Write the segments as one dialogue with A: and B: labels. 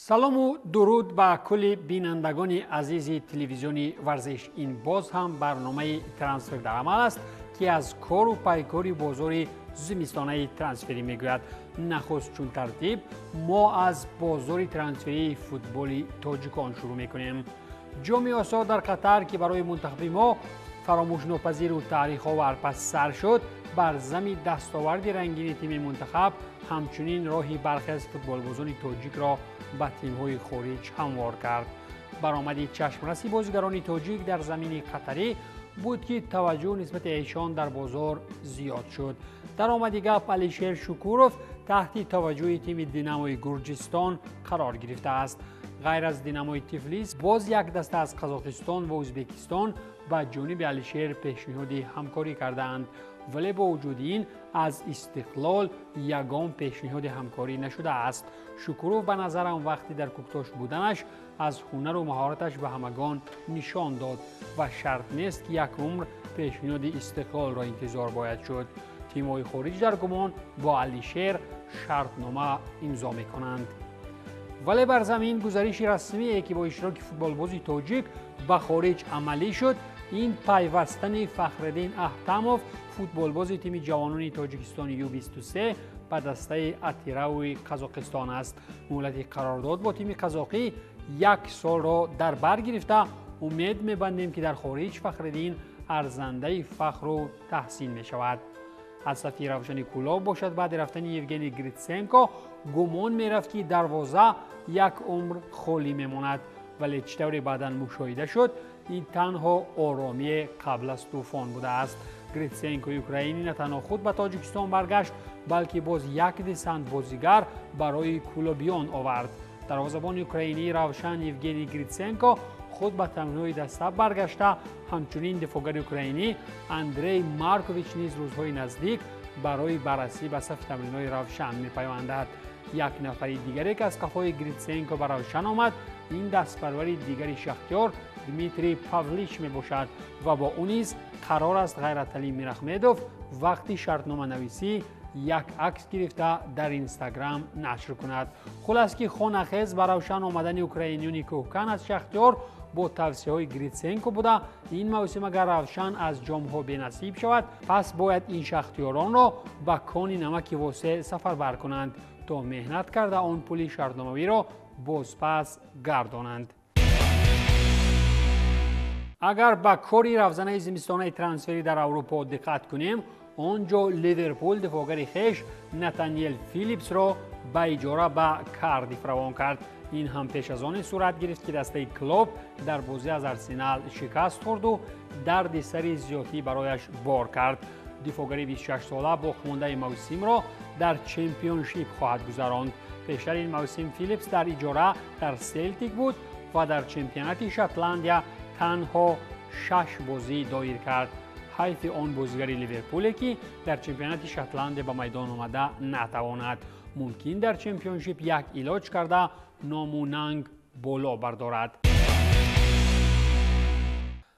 A: سلام و درود به کل بینندگان عزیز تلویزیونی ورزش. این باز هم برنامه ترانسفر در عمل است که از کار و پیکاری بازار زمستانه ترانسفری میگوید. نخست چون ترتیب ما از بازار ترانسفری فوتبال تاجیکان شروع میکنیم. جام آسیا در قطر که برای منتخب ما فراموش ناپذیر و تاریخ آور پس سر شد، بر زمین دستاورد رنگین تیم منتخب همچنین راهی برخی از فوتبالبازان تاجیک را به تیم‌های خارج هموار کرد. برآمد چشمرسی بازیگران تاجیک در زمین قطری بود که توجه نسبت ایشان در بازار زیاد شد. در آمد گپ علیشیر شکوروف تحت توجه تیم دیناموی گرجستان قرار گرفته است. غیر از دیناموی تیفلیس باز یک دسته از قزاقستان و ازبکستان با جانب علیشیر پیشنهاد همکاری کردند، ولی با وجود این از استقلال یگان پیشنهاد همکاری نشده است. شکوروف به نظرم وقتی در کوکتاش بودنش از هنر و مهارتش به همگان نشان داد و شرط نیست که یک عمر پیشنهاد استقلال را انتظار باید شد. تیم‌های خارج در گمان با علیشیر شرطنامه امضا می‌کنند. ولی بر زمین گزارش رسمی که با اشتراک فوتبالبازی تاجیک به خارج عملی شد، این پیوستن فخرالدین احتموف فوتبالباز تیم جوانان تاجیکستان U23 به دسته اتیراوی قزاقستان است. مهلت قرارداد با تیم قزاقی یک سال را در بر گرفته. امید می‌بندیم که در خارج فخرالدین ارزنده فخر و تحسین می شود. از صفی روشن کلاب باشد بعد رفتن یوگنی گریتسنکو گمان می‌رفت که دروازه یک عمر خالی میماند، ولی چطوری بعداً مشاهده شد این تنها آرامی قبل از طوفان بوده است. گریتسنکو اوکراینی نه تنها خود به تاجیکستان برگشت بلکه باز یک دسند بازیگر برای کلوبیان آورد. دروازه‌بان اوکراینی روشن یوگنی گریتسنکو خود به تمرین‌های دسته برگشته. همچنین دفاعگر اوکراینی اندری مارکوویچ نیز روزهای نزدیک برای بررسی به صف تمرین‌های روشن می‌پیوندد. یک نفر دیگری که از کفای گریتسنکو به روشن آمد این دستپروری دیگری شختیار دمیتری پاولیچ می باشد و با او نیز قرار است غیرتعلی میرخمیدوف وقتی شرطنامه نویسی یک عکس گرفته در اینستاگرام نشر کند. خلاص که خونخیز به روشن آمدن اوکراینیونی کوهکن از شختیار با توصیه های گریتسنکو بوده. این موسم اگر روشن از جام ها بنصیب شود پس باید این شختیاران را به کان نمک واسع سفر بر کنند تا مهنت کرده آن پول شرطنامه‌ای را بازپس گردانند. اگر به کاری رفزنه زمستانه ترانسفری در اروپا دقت کنیم، آنجا لیورپول دفاعگر خویش نتانیل فیلیپس را به اجاره به کاردیف روان کرد. این هم پیش از آن صورت گرفت که دسته کلوب در بازی از آرسنال شکست خورد و درد سر زیادی برایش بار کرد. دفاعگر 26 ساله باقیمانده موسم را در چمپیونشیپ خواهد گذراند. پیشتر این موسم فیلیپس در اجاره در سلتیک بود و در چمپیونات شاتلندیا تنها 6 بازی دایر کرد. حیف آن بازیگر لیورپول که در چمپیونات شاتلندیا به میدان آمده نتواند. ممکن در چمپیونشیپ یک علاج کرده نام و ننگ بالا بردارد.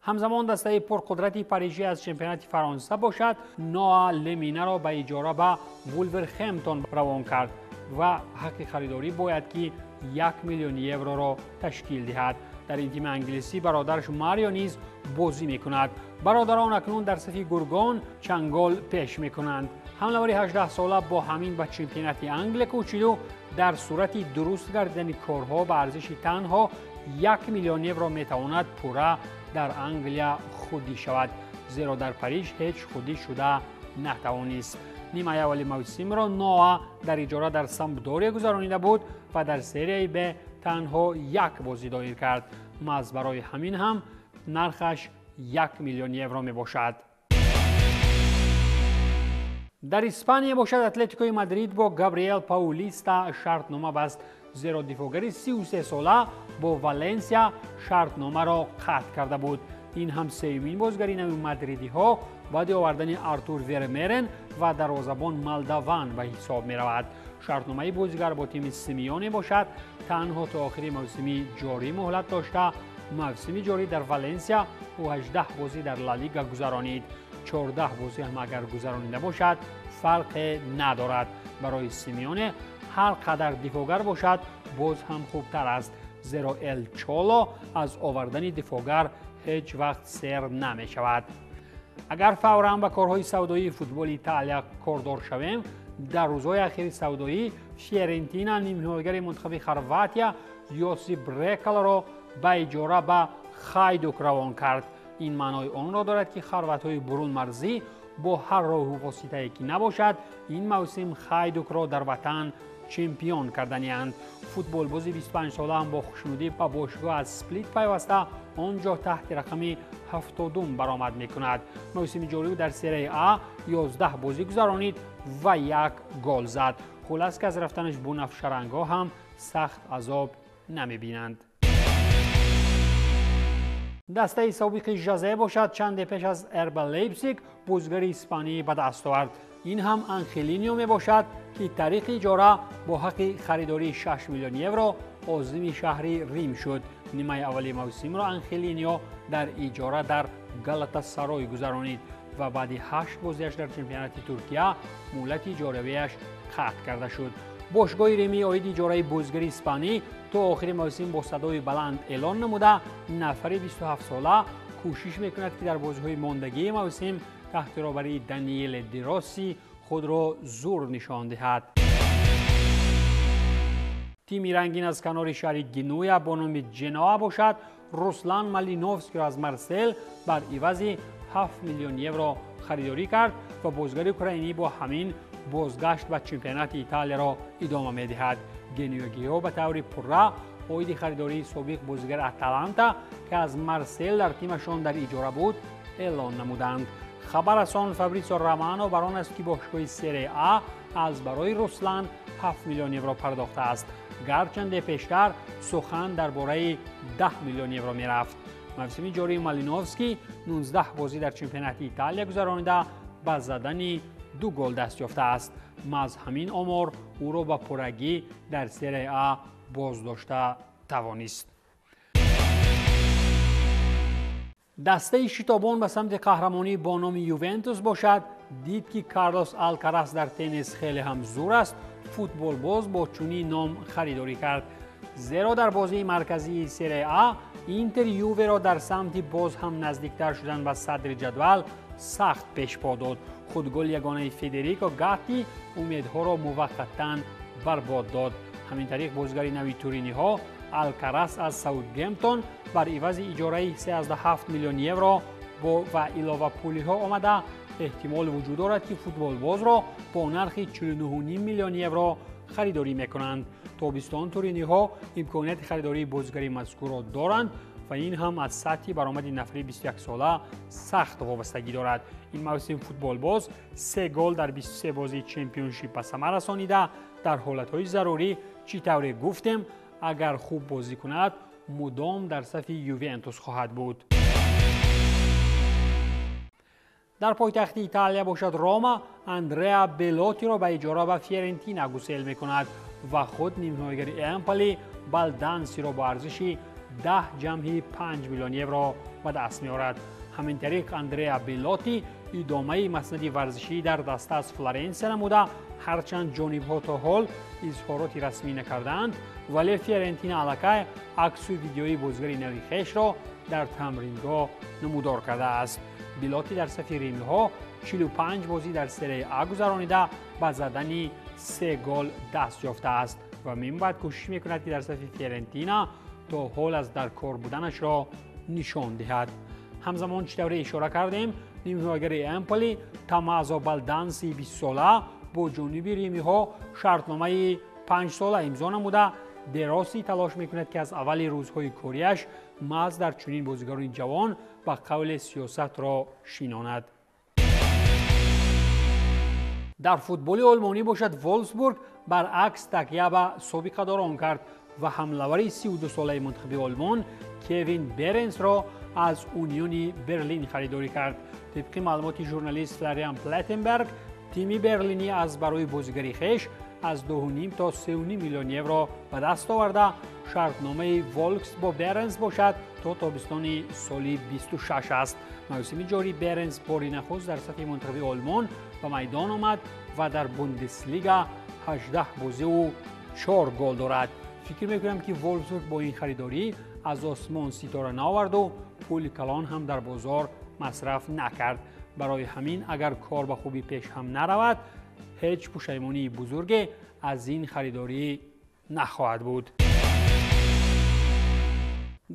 A: همزمان دسته پرقدرتی پاریژی از چمپیونات فرانسه باشد نوآ لمینه را به اجاره به وولورهمپتون روان کرد و حق خریداری باید که 1 میلیون یورو را تشکیل دهد. در این تیم انگلیسی برادرش ماریو نیز بازی میکند. برادران اکنون در صف گرگان چنگال پیش میکنند. حمله‌ور 18 ساله با همین به چمپیونات انگلیس کوچید و در صورت درست کردن کارها به ارزش تنها 1 میلیون یورو میتواند پوره در انگلیا خودی شود، زیرا در پاریژ هیچ خودی شده نتوانست. نیمه اول موسم را نوآ در اجاره در سمپدوریا گذرانیده بود و در سری ب تنها 1 بازی دایر کرد. محض برای همین هم نرخش 1 میلیون یورو می باشد. در اسپانیا باشد اتلتیکوی مادرید با گابریل پاولیستا شرطنامه بست، زیرا دفاعگر 33 ساله با والنسیا شرطنامه را قطع کرده بود. این هم سومین بازیگر نو مادریدی ها بعد آوردن آرتور ورمرن و دروازه‌بان مالدوان به حساب می رود. شرطنامه بازیگر با تیم سیمیونه باشد تنها تا آخر موسم جاری مهلت داشته. موسم جاری در والنسیا و 18 بازی در لالیگا گذرانید. 14 بازی هم اگر گذرانیده باشد فرق ندارد. برای سیمیونه هر قدر دفاعگر باشد باز هم خوبتر است، زیرا ال چولو از آوردن دفاعگر هیچ وقت سر نمی شود. اگر فوراً به کارهای سودایی فوتبال ایتالیا کاردار شویم، در روزهای اخیر سودایی فیورنتینا نیمه‌نهاییگر منتخب خرواتیا یوسیپ برکل را به اجاره به خایدوک روان کرد. این معنای آن را دارد که خروات‌های برون مرزی با هر راه و واسطه‌ای که نباشد این موسم خایدوک را در وطن چمپیون کردنی‌اند. فوتبال بازی 25 ساله هم با خوشنودی به باشگاه از اسپلیت پیوسته آنجا تحت رقم 70 برآمد می‌کند. موسم جاری در سری آ 11 بازی گذرانید و 1 گل زد. خلاص که از رفتنش بنفش رنگ‌ها هم سخت عذاب نمی‌بینند. دسته سابق ژوزه باشد چند پیش از ارب لیپزیگ بازیگر اسپانیایی به دست آورد. این هم آنخلینیو می باشد که طریق اجاره با حق خریداری 6 میلیون یورو عازم شهری ریم شد. نیمه اولی موسم را آنخلینیو در اجاره در گالاتاسرای گذرانید و بعد 8 بازیش در چمپیونات ترکیه مهلت اجاره‌ایش قطع کرده شد. باشگاه ریمی عاید اجاره بازیگر اسپانی تا آخر موسم با صدای بلند اعلان نموده نفر 27 ساله کوشش میکند که در بازی‌های ماندگی موسم تحت رهبری دانیل دیروسی خود را زور نشان دهد. تیمی رنگین از کنار شهر گنویا با نام جنوا باشد روسلان مالینوفسکی را از مارسل بر عوض 7 میلیون یورو خریداری کرد و بازیگر اوکراینی با همین بازگشت به چمپیونات ایتالیا را ادامه می‌دهد. گنیوگی‌ها به طور پررا عاید خریداری سابق بازیگر اتلانتا که از مارسل در تیمشان در اجاره بود اعلان نمودند. خبررسان فابریزیو رومانو بر آن است که باشگاه سری آ از برای روسلان 7 میلیون یورو پرداخته است، گرچند پیشتر سخن درباره 10 میلیون یورو می‌رفت. موسم جاری مالینوفسکی 19 بازی در چمپیونات ایتالیا گذرانیده با زدن 2 گل دست یافته است. از همین آمار او را به پرگی در سری آ بازداشته توانست. دسته شتابان به سمت قهرمانی با نام یوونتوس باشد. دید که کارلوس آلکاراس در تنیس خیلی هم زور است، فوتبال باز با چنین نام خریداری کرد. زیرا در بازی مرکزی سری آ اینتر یووه را در سمت باز هم نزدیکتر شدن به صدر جدول سخت پیش پا داد. خود گل یگانه فدریکو گاتی امیدها را موقتا برباد داد. همین طریق بازیگر نوی تورینی ها آلکاراس از ساوثگمپتون بر عوض اجاره 13 میلیون یورو با و علاوه پولی ها آمده احتمال وجود دارد که فوتبال باز را با نرخ 49.5 میلیون یورو خریداری میکنند. تابستان تورینی ها امکانیت خریداری بازیگر مذکور را دارند و این هم از سطح برآمد نفری 21 ساله سخت وابستگی دارد. این موسم فوتبال باز 3 گل در 23 بازی چمپیونشیپ به ثمر رسانیده. در حالتهای ضروری چطور گفتیم اگر خوب بازی کند مدام در صف یوونتوس خواهد بود. در پایتخت ایتالیا باشد روما اندریا بلوتی را به اجاره به فیورنتینا گسیل میکند و خود نیمه‌نهاییگر امپولی بالدانسی را با ارزش 10.5 میلیون یورو به دست می‌آورد. همین طریق اندریا بلوتی ادامه مسند ورزشی در دسته از فلورنسیا نموده، هرچند جانب‌ها تا حال اظهاراتی رسمی نکردند، ولی فیورنتینا علاقه عکس و ویدیوی بازیگر نوی خویش را در تمرینگاه نمودار کرده است. بلوتی در صف ریمی‌ها 45 بازی در سری آ گذرانیده با زدن 3 گل دست یافته است و می‌باید کوشش می‌کند که در صف فیورنتینا تا حال از در کار بودنش را نشان دهد. همزمان چطور اشاره کردیم نیمه‌نهاییگر امپولی تامازو بالدانسی 20 ساله با جانب ریمی‌ها شرطنامه 5 ساله امضا نموده. دراسی تلاش می‌کند که از اول روزهای کاریش محض در چنین بازیگران جوان با قول سیاست را شیناند. در فوتبال آلمانی باشد وولفسبورگ برعکس تکیه به سابقه‌داران کرد و حمله‌ور 32 ساله منتخب آلمان کوین برنس را از اونیون برلین خریداری کرد. طبق معلومات ژورنالیست فلاریان پلاتنبرگ تیم برلینی از برای بازیگری خویش از 2.5 تا 3.5 میلیون یورو به دست آورده. شرطنامه وولفس با برنس باشد تا تابستان سال 26 است. موسم جاری برنس باری نخست در صف منتخب آلمان به میدان آمد و در بوندسلیگا 18 بازی و 4 گل دارد. فکر میکنم که وولفسبورگ با این خریداری از آسمان ستاره نآورد و پول کلان هم در بازار مصرف نکرد. برای همین اگر کار به خوبی پیش هم نرود هیچ پشیمانی بزرگی از این خریداری نخواهد بود.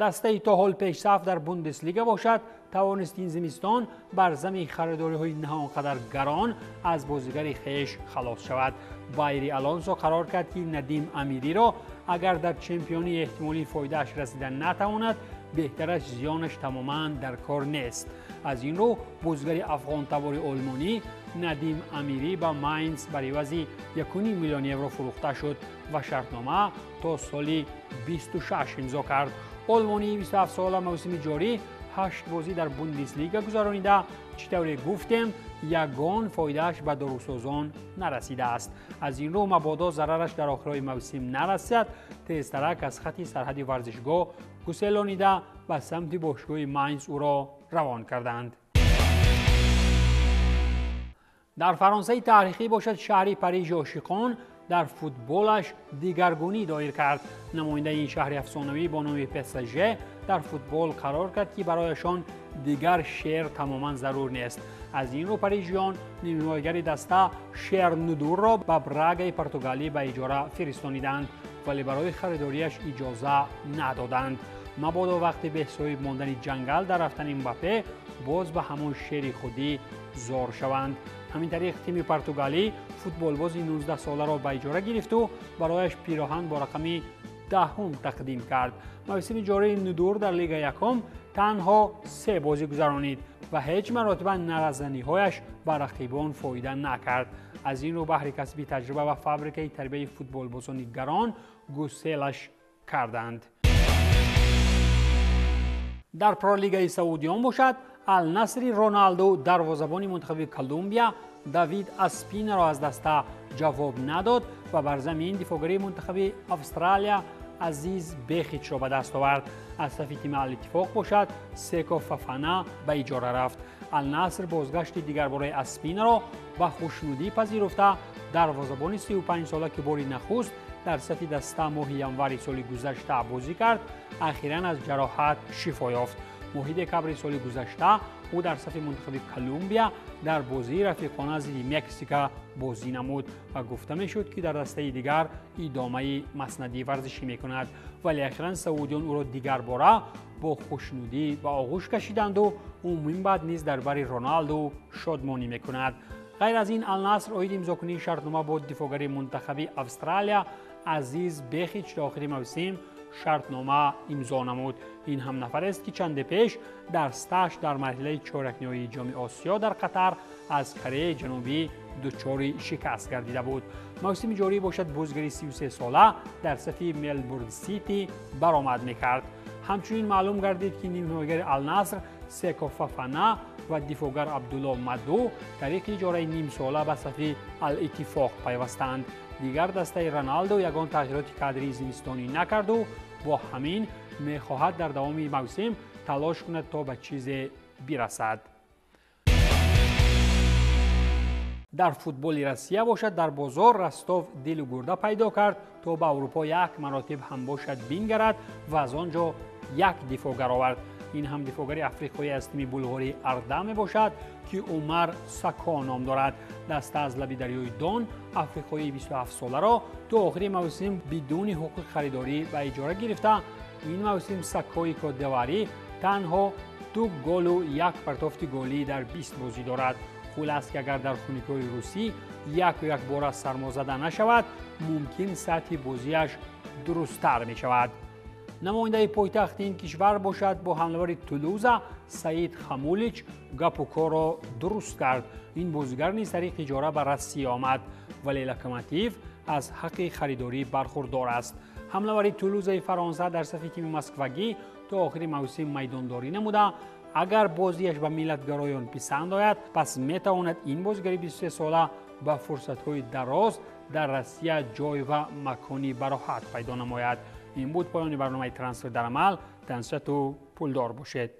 A: دسته تا حال پیش صف در بوندسلیگا باشد توانست این زمستان بر زمین خریداری‌های نهانقدر گران از بازیگر خویش خلاص شود. بایری آلونسو قرار کرد که ندیم امیری را اگر در چمپیونی احتمالی فایده‌اش رسیدن نتواند بهترش زیانش تماما در کار نیست. از این رو بازیگر افغان تبار آلمانی ندیم امیری با ماینز بر عوض 1.5 میلیون یورو فروخته شد و شرطنامه تا سال 26 امضا کرد. آلمانی 27 ساله موسم جاری 8 بازی در بوندسلیگا گذرانیده، چطوری گفتیم یگان فایدهش به داروسازان نرسیده است. از این رو مبادا ضررش در آخرای موسم نرسد تیزترک از خط سرحدی ورزشگاه گسلانیده و سمت باشگاه ماینز او را روان کردند. در فرانسه تاریخی باشد شهر پاریژ عاشقان در فوتبالش دیگرگونی دایر کرد. نماینده این شهر افسانه‌ای با نام PSG در فوتبال قرار کرد که برایشان دیگر شعر تماما ضرور نیست. از این رو پاریژیان نمایشگر دسته شعر ندور را به براگ پرتغالی به اجاره فرستانیدند ولی برای خریداریش اجازه ندادند. مبادا وقتی به صاحب ماندن جنگل در رفتن امباپه باز به همان شعر خودی زار شوند. همین طریق تیم پرتغالی فوتبالباز 19 ساله را به اجاره گرفت و برایش پیراهن با رقم 10 تقدیم کرد. موسم جاری ندور در لیگ یکم تنها 3 بازی گذرانید و هیچ مرتبه نرزنی‌هایش بر رقیبان فایده نکرد. از این رو بهر کسب تجربه و فابریکه تربیت فوتبالبازان گران گسیلش کردند. در پرولیگای سعودیان باشد النصر رونالدو دروازه‌بان منتخب کلمبیا دیوید اسپینا را از دسته جواب نداد و بر زمین دفاعگر منتخب استرالیا عزیز بیخیچ را به دست آورد. از طرف تیم الاتفاق باشد سیکو فافانا به اجاره رفت. النصر بازگشت دیگر برای اسپینا را با خوشنودی پذیرفته دروازه‌بان 35 ساله که باری نخست در صف دسته ماه ینوری سال گذشته بازی کرد اخیراً از جراحت شفا یافت. ماه دکبر سال گذشته او در صف منتخب کلمبیا در بازی رفیقانه ضد مکزیک بازی نمود و گفته میشد که در دسته دیگر ادامه مسندی ورزشی میکند ولی اخیراً سعودیان او را دیگر باره با خوشنودی به آغوش کشیدند و او من بعد نیز درباره رونالدو شادمانی میکند. غیر از این النصر اوید امضا کنی شرطنامه با دفاعگر منتخب استرالیا عزیز بیخیچ در آخر موسم شرطنامه امضا نمود. این هم نفر است که چند پیش در استاژ در مرحله چهارک نهایی جام آسیا در قطر از کره جنوبی دچار شکست گردیده بود. موسم جاری باشد بازیگر 33 ساله در صف ملبورن سیتی برآمد میکرد. همچنین معلوم گردید که نیمه‌نگار النصر سیکو فافانا و دفاعگر عبدالله مدو طریق اجاره نیم ساله به صف الاتفاق پیوستند. دیگر دسته رونالدو یگان تغییرات کادری زمستانی نکرد و با همین میخواهد در دوام موسم تلاش کند تا به چیزی برسد. در فوتبال روسیه باشد در بازار رستوف دل و گرده پیدا کرد تا به اروپا یک مراتب هم باشد بنگرد و از آنجا یک دفاعگر آورد. این هم دفاعگر افریقایی از تیم بلغاری اردم باشد که عمر سکا نام دارد. دسته از لب دریای دون افریقایی 27 ساله را تا آخر موسم بدون حقوق خریداری و اجاره گرفته. این موسم سکای کادیواری تنها 2 گل و 1 پرتافت گلی در 20 بازی دارد. خلاص که اگر در خونیکای روسی یک بار سرما زده نشود ممکن سطح بازیش درست‌تر می شود. نماینده پایتخت این کشور باشد با حمله‌ور تولوز سعید خمولیچ گپ و کار را درست کرد. این بازیگر نیز طریق اجاره به روسیه آمد ولی لوکوموتیو از حق خریداری برخوردار است. حمله‌ور تولوز فرانسه در صف تیم مسکوگی تا آخر موسم میدانداری نموده. اگر بازیش به ملت‌گرایان پسند آید پس میتواند این بازیگر 23 ساله با فرصت‌های دراز در روسیه جای و مکانی به راحت پیدا نماید. این بود پایان برنامه ترانسفر در عمل. تنشت و پولدار باشید.